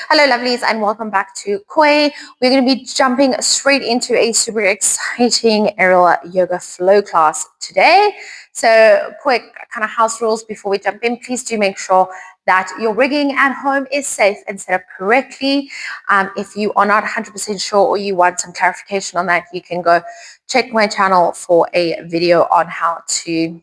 Hello lovelies and welcome back to Koi. We're going to be jumping straight into a super exciting aerial yoga flow class today. So quick kind of house rules before we jump in. Please do make sure that your rigging at home is safe and set up correctly. If you are not 100% sure or you want some clarification on that, you can go check my channel for a video on how to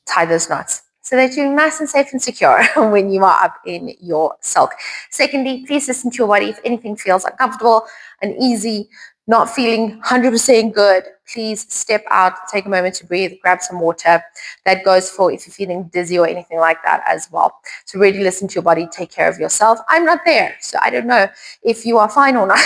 tie those knots so that you're nice and safe and secure when you are up in your silk. Secondly, please listen to your body. If anything feels uncomfortable, uneasy, not feeling 100% good, please step out, take a moment to breathe, grab some water. That goes for if you're feeling dizzy or anything like that as well. So really listen to your body, take care of yourself. I'm not there, so I don't know if you are fine or not.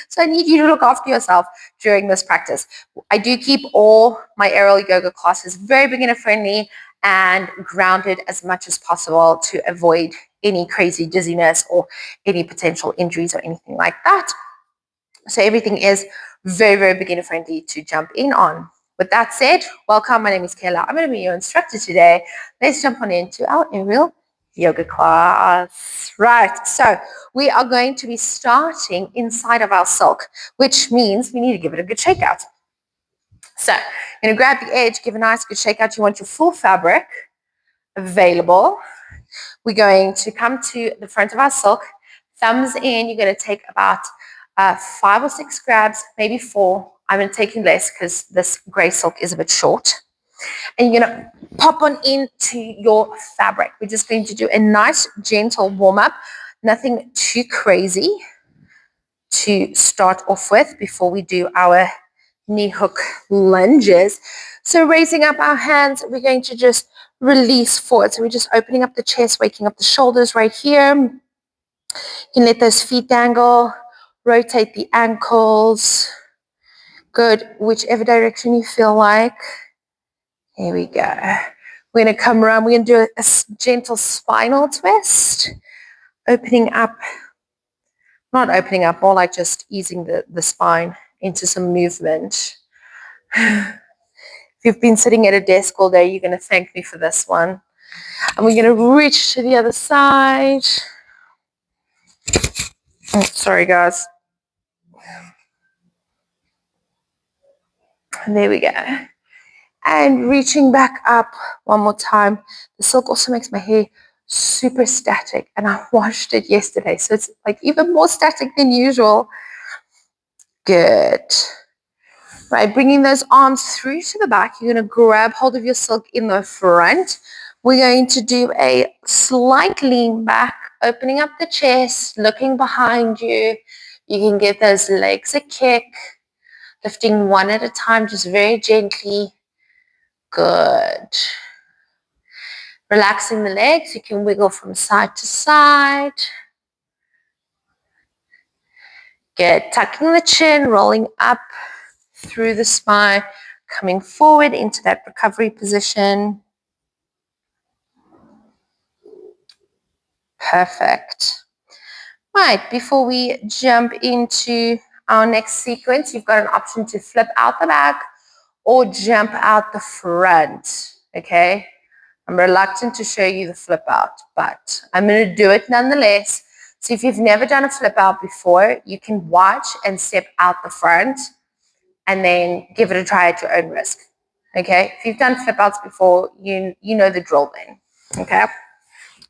So I need you to look after yourself during this practice. I do keep all my aerial yoga classes very beginner friendly and grounded as much as possible to avoid any crazy dizziness or any potential injuries or anything like that. So everything is very, very beginner friendly to jump in on. With that said, welcome. My name is Kayla. I'm going to be your instructor today. Let's jump on into our aerial yoga class. Right, so we are going to be starting inside of our silk, which means we need to give it a good shake out. So you're going to grab the edge, give a nice good shake out. You want your full fabric available. We're going to come to the front of our silk, thumbs in. You're going to take about 5 or 6 grabs, maybe 4. I'm going to take less because this gray silk is a bit short. And you're going to pop on into your fabric. We're just going to do a nice gentle warm-up, nothing too crazy to start off with before we do our knee hook lunges. So raising up our hands, we're going to just release forward. So we're just opening up the chest, waking up the shoulders right here. You can let those feet dangle, rotate the ankles. Good, whichever direction you feel like. Here we go. We're going to come around. We're going to do a gentle spinal twist. Opening up, not opening up, more like just easing the spine into some movement. If you've been sitting at a desk all day, you're going to thank me for this one. And we're going to reach to the other side. Oh, sorry, guys. And there we go. And reaching back up one more time. The silk also makes my hair super static. And I washed it yesterday. So it's like even more static than usual. Good. Right, bringing those arms through to the back. You're going to grab hold of your silk in the front. We're going to do a slight lean back, opening up the chest, looking behind you. You can give those legs a kick, lifting one at a time, just very gently. Good. Relaxing the legs. You can wiggle from side to side. Good. Tucking the chin, rolling up through the spine, coming forward into that recovery position. Perfect. Right, before we jump into our next sequence, you've got an option to flip out the back or jump out the front, okay? I'm reluctant to show you the flip out, but I'm going to do it nonetheless. So if you've never done a flip out before, you can watch and step out the front and then give it a try at your own risk, okay? If you've done flip outs before, you know the drill then, okay?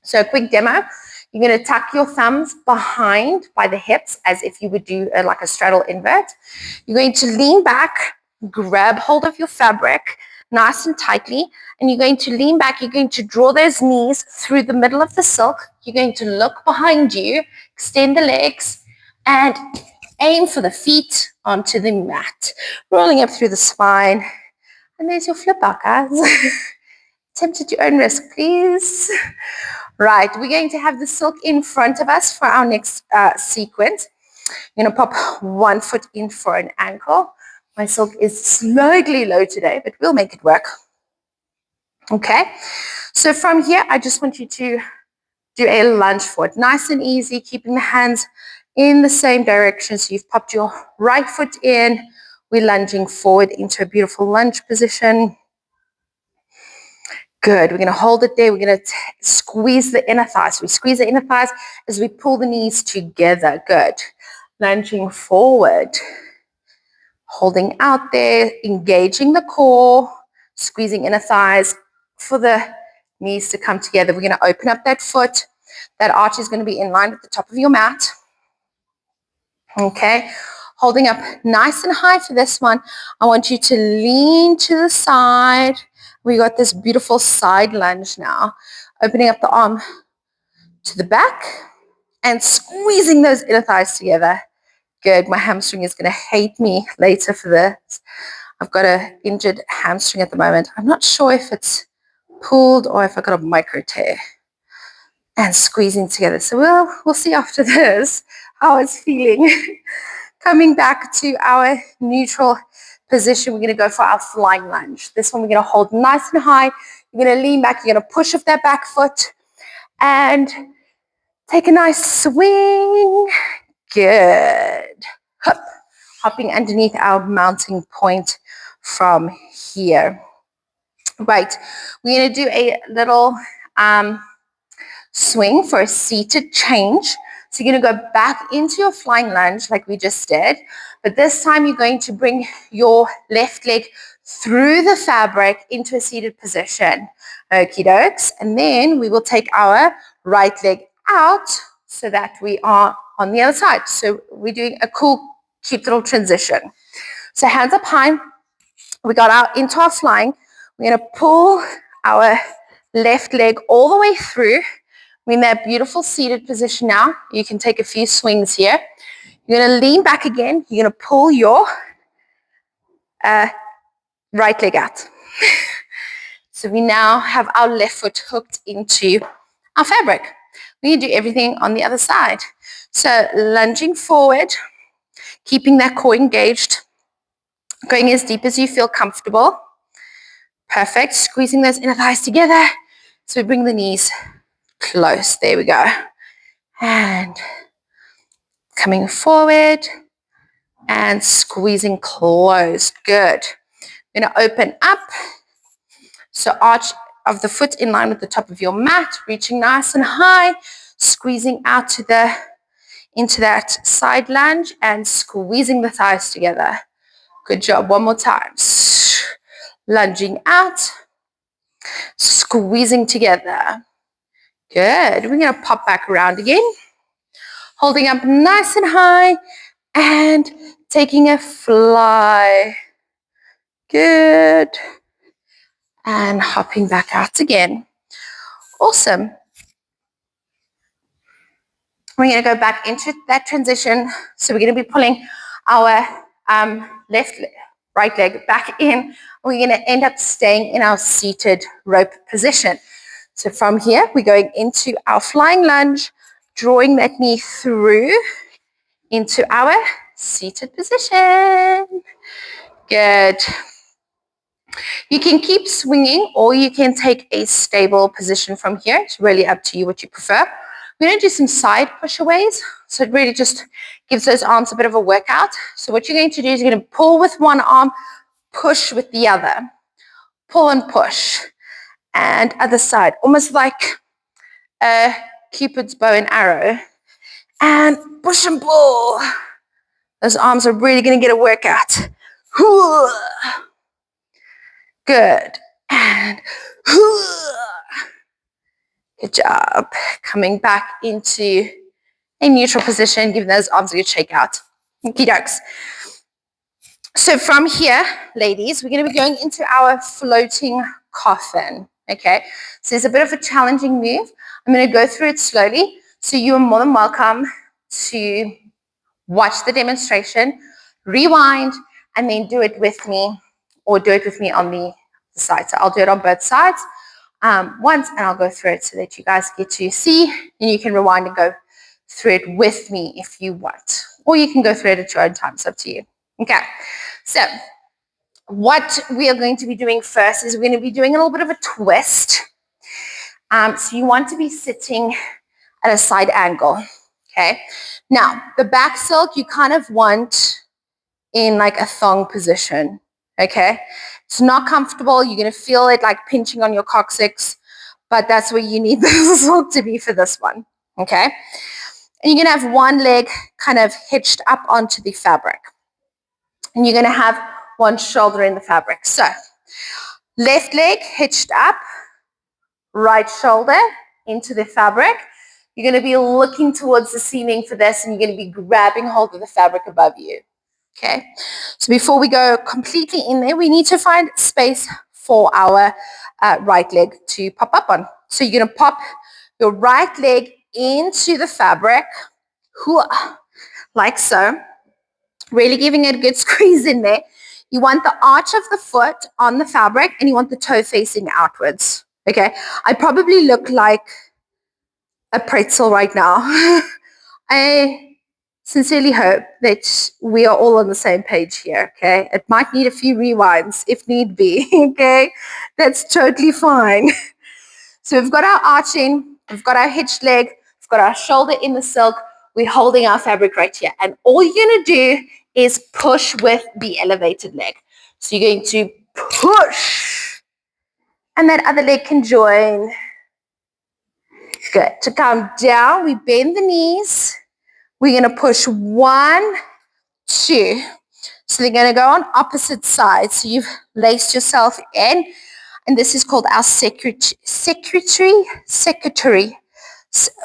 So a quick demo. You're going to tuck your thumbs behind by the hips as if you would do like a straddle invert. You're going to lean back, grab hold of your fabric nice and tightly, and you're going to lean back. You're going to draw those knees through the middle of the silk. You're going to look behind you, extend the legs, and aim for the feet onto the mat. Rolling up through the spine. And there's your flip out, guys. Attempt at your own risk, please. Right, we're going to have the silk in front of us for our next sequence. I'm going to pop one foot in for an ankle. My silk is slightly low today, but we'll make it work. Okay, so from here, I just want you to do a lunge forward. Nice and easy, keeping the hands in the same direction. So you've popped your right foot in. We're lunging forward into a beautiful lunge position. Good. We're going to hold it there. We're going to squeeze the inner thighs. We squeeze the inner thighs as we pull the knees together. Good. Lunging forward. Holding out there, engaging the core, squeezing inner thighs for the knees to come together. We're going to open up that foot. That arch is going to be in line with the top of your mat. Okay. Holding up nice and high for this one. I want you to lean to the side. We got this beautiful side lunge now. Opening up the arm to the back and squeezing those inner thighs together. Good. My hamstring is going to hate me later for this. I've got an injured hamstring at the moment. I'm not sure if it's pulled or if I got a micro tear. And squeezing together. So we'll see after this how it's feeling. Coming back to our neutral position, we're going to go for our flying lunge. This one we're going to hold nice and high. You're going to lean back. You're going to push off that back foot and take a nice swing. Good. Hup. Hopping underneath our mounting point from here. Right. We're going to do a little swing for a seated change. So you're going to go back into your flying lunge like we just did. But this time you're going to bring your left leg through the fabric into a seated position. Okie dokes. And then we will take our right leg out so that we are on the other side. So we're doing a cool, cute little transition. So hands up high. We got out into our flying. We're going to pull our left leg all the way through. We're in that beautiful seated position now. You can take a few swings here. You're going to lean back again. You're going to pull your right leg out. So we now have our left foot hooked into our fabric. We're going to do everything on the other side. So lunging forward, keeping that core engaged, going as deep as you feel comfortable. Perfect. Squeezing those inner thighs together. So we bring the knees close. There we go. And coming forward and squeezing close. Good. We're going to open up. So arch of the foot in line with the top of your mat, reaching nice and high, squeezing out to into that side lunge and squeezing the thighs together. Good job. One more time. Lunging out, squeezing together. Good. We're going to pop back around again. Holding up nice and high and taking a fly. Good. And hopping back out again. Awesome. We're going to go back into that transition. So we're going to be pulling our right leg back in. We're going to end up staying in our seated rope position. So from here, we're going into our flying lunge, drawing that knee through into our seated position. Good. You can keep swinging or you can take a stable position from here. It's really up to you what you prefer. We're going to do some side pushaways. So it really just gives those arms a bit of a workout. So what you're going to do is you're going to pull with one arm, push with the other. Pull and push. And other side, almost like a Cupid's bow and arrow. And push and pull. Those arms are really going to get a workout. Good. And good job. Coming back into a neutral position, giving those arms a good shake out. Okie dokes. So from here, ladies, we're going to be going into our floating coffin. Okay. So it's a bit of a challenging move. I'm going to go through it slowly. So you are more than welcome to watch the demonstration, rewind, and then do it with me or do it with me on the side. So I'll do it on both sides once and I'll go through it so that you guys get to see and you can rewind and go through it with me if you want. Or you can go through it at your own time. It's up to you. Okay. So what we are going to be doing first is we're going to be doing a little bit of a twist. So you want to be sitting at a side angle. Okay. Now, the back silk you kind of want in like a thong position. Okay. It's not comfortable. You're going to feel it like pinching on your coccyx, but that's where you need the silk to be for this one, okay? And you're going to have one leg kind of hitched up onto the fabric. And you're going to have one shoulder in the fabric. So left leg hitched up, right shoulder into the fabric. You're going to be looking towards the ceiling for this, and you're going to be grabbing hold of the fabric above you. Okay, so before we go completely in there, we need to find space for our right leg to pop up on. So you're going to pop your right leg into the fabric, like so, really giving it a good squeeze in there. You want the arch of the foot on the fabric, and you want the toe facing outwards. Okay, I probably look like a pretzel right now. I sincerely hope that we are all on the same page here, okay? It might need a few rewinds if need be, okay? That's totally fine. So we've got our arching, we've got our hitched leg, we've got our shoulder in the silk, we're holding our fabric right here. And all you're going to do is push with the elevated leg. So you're going to push, and that other leg can join. Good. To come down, we bend the knees. We're going to push 1, 2. So they're going to go on opposite sides. So you've laced yourself in, and this is called our secretary.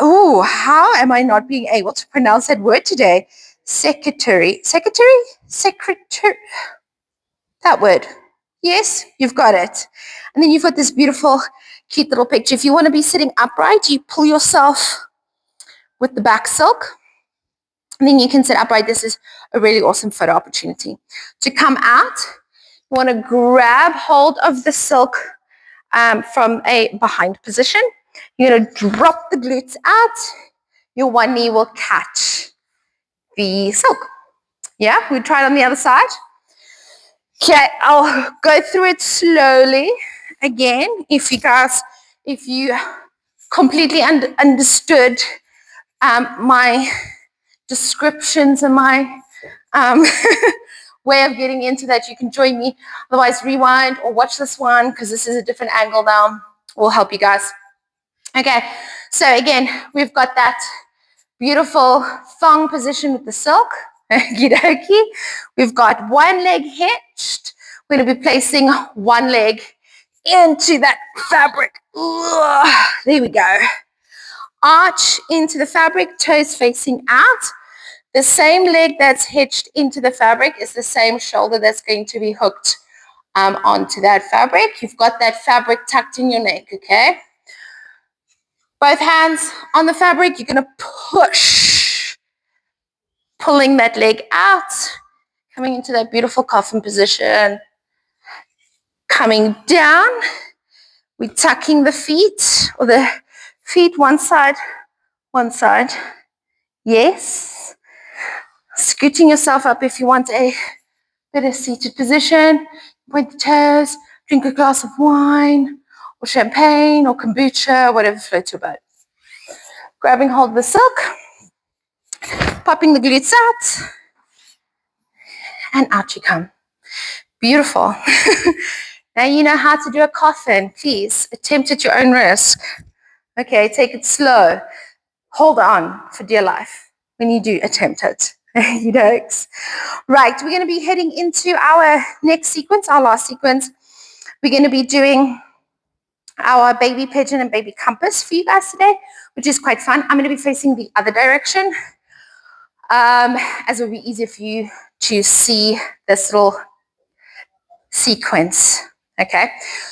Oh, how am I not being able to pronounce that word today? Secretary. That word. Yes, you've got it. And then you've got this beautiful, cute little picture. If you want to be sitting upright, you pull yourself with the back silk. And then you can sit upright. This is a really awesome photo opportunity. To come out, you want to grab hold of the silk from a behind position. You're going to drop the glutes out. Your one knee will catch the silk. Yeah, we try it on the other side. Okay, I'll go through it slowly again. If you completely understood my descriptions and my way of getting into that, you can join me. Otherwise, rewind or watch this one because this is a different angle now. We'll help you guys. Okay, so again, we've got that beautiful thong position with the silk. Okie dokie. We've got one leg hitched. We're going to be placing one leg into that fabric. Ugh, there we go. Arch into the fabric, toes facing out. The same leg that's hitched into the fabric is the same shoulder that's going to be hooked onto that fabric. You've got that fabric tucked in your neck, okay? Both hands on the fabric. You're going to push, pulling that leg out, coming into that beautiful coffin position. Coming down, we're tucking the feet, or the feet one side. Yes. Scooting yourself up if you want a better seated position. Point the toes, drink a glass of wine, or champagne, or kombucha, whatever floats your boat. Grabbing hold of the silk, popping the glutes out, and out you come. Beautiful. Now you know how to do a coffin. Please attempt at your own risk. Okay, take it slow. Hold on for dear life when you do attempt it. You know. Right, we're going to be heading into our next sequence, our last sequence. We're going to be doing our baby pigeon and baby compass for you guys today, which is quite fun. I'm going to be facing the other direction, as it will be easier for you to see this little sequence. Okay,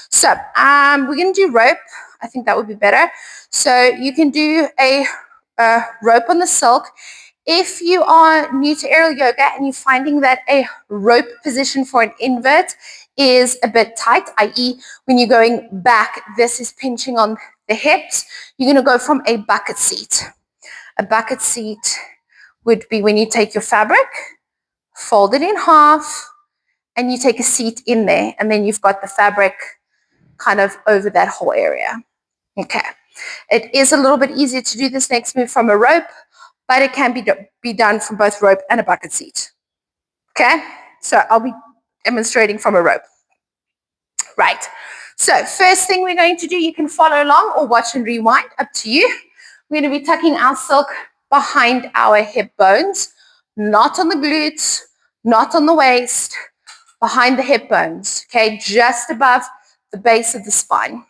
so we're going to do rope. I think that would be better. So you can do a rope on the silk. If you are new to aerial yoga and you're finding that a rope position for an invert is a bit tight, i.e. when you're going back, this is pinching on the hips, you're going to go from a bucket seat. A bucket seat would be when you take your fabric, fold it in half, and you take a seat in there, and then you've got the fabric kind of over that whole area. Okay. It is a little bit easier to do this next move from a rope, but it can be done from both rope and a bucket seat. Okay? So I'll be demonstrating from a rope. Right. So first thing we're going to do, you can follow along or watch and rewind, up to you. We're going to be tucking our silk behind our hip bones, not on the glutes, not on the waist, behind the hip bones, okay, just above the base of the spine.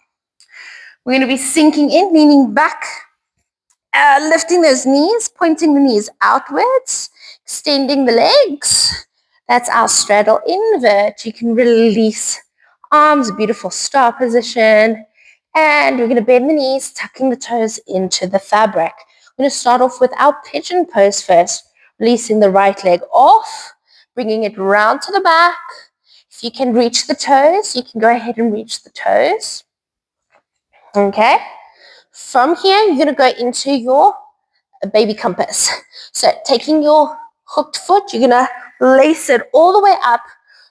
We're going to be sinking in, leaning back, lifting those knees, pointing the knees outwards, extending the legs. That's our straddle invert. You can release arms, beautiful star position. And we're going to bend the knees, tucking the toes into the fabric. We're going to start off with our pigeon pose first, releasing the right leg off, bringing it round to the back. If you can reach the toes, you can go ahead and reach the toes. Okay. From here, you're going to go into your baby compass. So taking your hooked foot, you're going to lace it all the way up,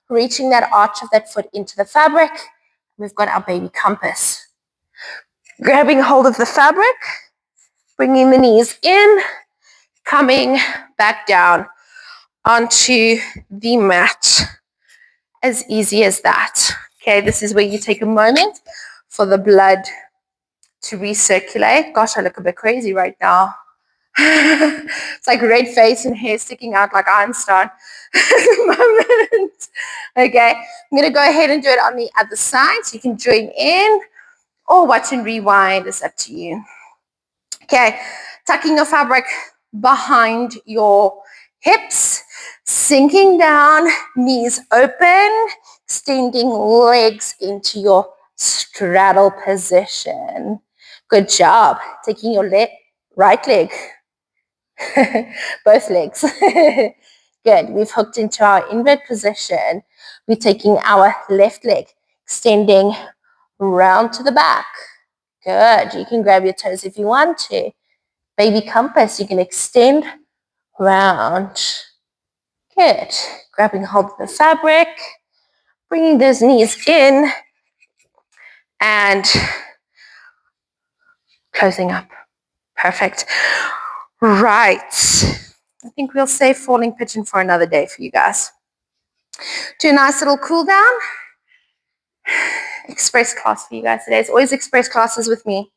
reaching that arch of that foot into the fabric. We've got our baby compass. Grabbing hold of the fabric, bringing the knees in, coming back down onto the mat. As easy as that. Okay, this is where you take a moment for the blood to recirculate. Gosh, I look a bit crazy right now. It's like red face and hair sticking out like Einstein at the moment. Okay, I'm going to go ahead and do it on the other side so you can join in or watch and rewind. It's up to you. Okay, tucking your fabric behind your hips, sinking down, knees open, extending legs into your straddle position. Good job. Taking your right leg, both legs. Good. We've hooked into our invert position. We're taking our left leg, extending round to the back. Good. You can grab your toes if you want to. Baby compass, you can extend round. Good. Grabbing hold of the fabric, bringing those knees in, and closing up. Perfect. Right. I think we'll save falling pigeon for another day for you guys. Do a nice little cool down. Express class for you guys today. It's always express classes with me.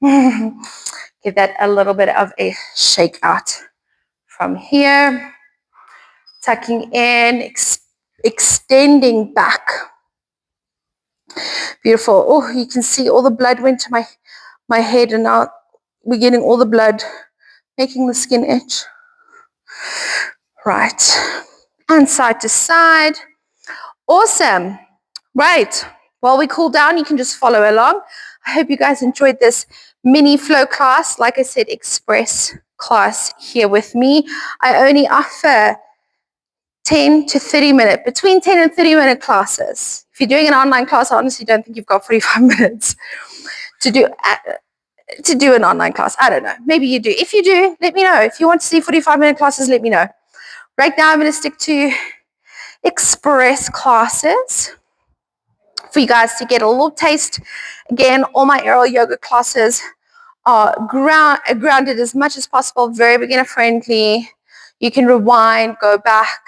Give that a little bit of a shake out from here. Tucking in, extending back. Beautiful. Oh, you can see all the blood went to my head, and now we're getting all the blood, making the skin itch. Right. And side to side. Awesome. Right. While we cool down, you can just follow along. I hope you guys enjoyed this mini flow class. Like I said, express class here with me. I only offer 10 to 30 minute, between 10 and 30 minute classes. If you're doing an online class, I honestly don't think you've got 45 minutes to do an online class. I don't know. Maybe you do. If you do, let me know. If you want to see 45-minute classes, let me know. Right now, I'm going to stick to express classes for you guys to get a little taste. Again, all my aerial yoga classes are grounded as much as possible, very beginner friendly. You can rewind, go back,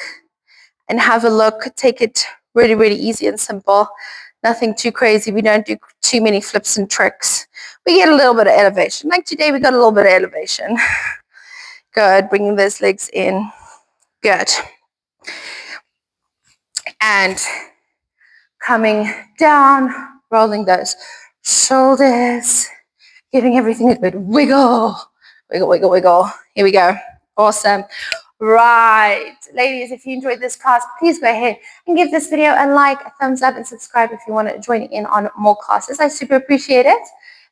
and have a look. Take it really, really easy and simple. Nothing too crazy. We don't do too many flips and tricks. We get a little bit of elevation. Like today, we got a little bit of elevation. Good. Bringing those legs in. Good. And coming down, rolling those shoulders, giving everything a good wiggle. Wiggle, wiggle, wiggle. Here we go. Awesome. Right. Ladies, if you enjoyed this class, please go ahead and give this video a like, a thumbs up, and subscribe if you want to join in on more classes. I super appreciate it.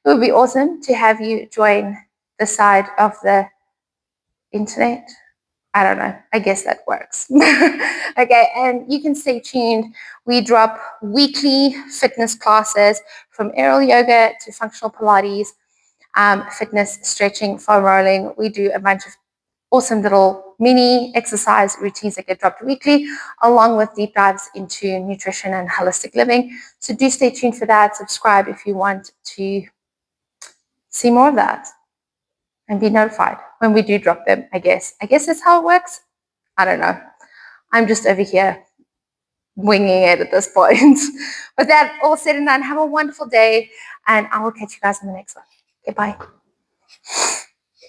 It would be awesome to have you join the side of the internet. I don't know. I guess that works. Okay, and you can stay tuned. We drop weekly fitness classes from aerial yoga to functional Pilates, fitness, stretching, foam rolling. We do a bunch of awesome little mini exercise routines that get dropped weekly, along with deep dives into nutrition and holistic living. So do stay tuned for that. Subscribe if you want to see more of that and be notified when we do drop them, I guess. I guess that's how it works. I don't know. I'm just over here winging it at this point. With that all said and done, have a wonderful day, and I will catch you guys in the next one. Goodbye.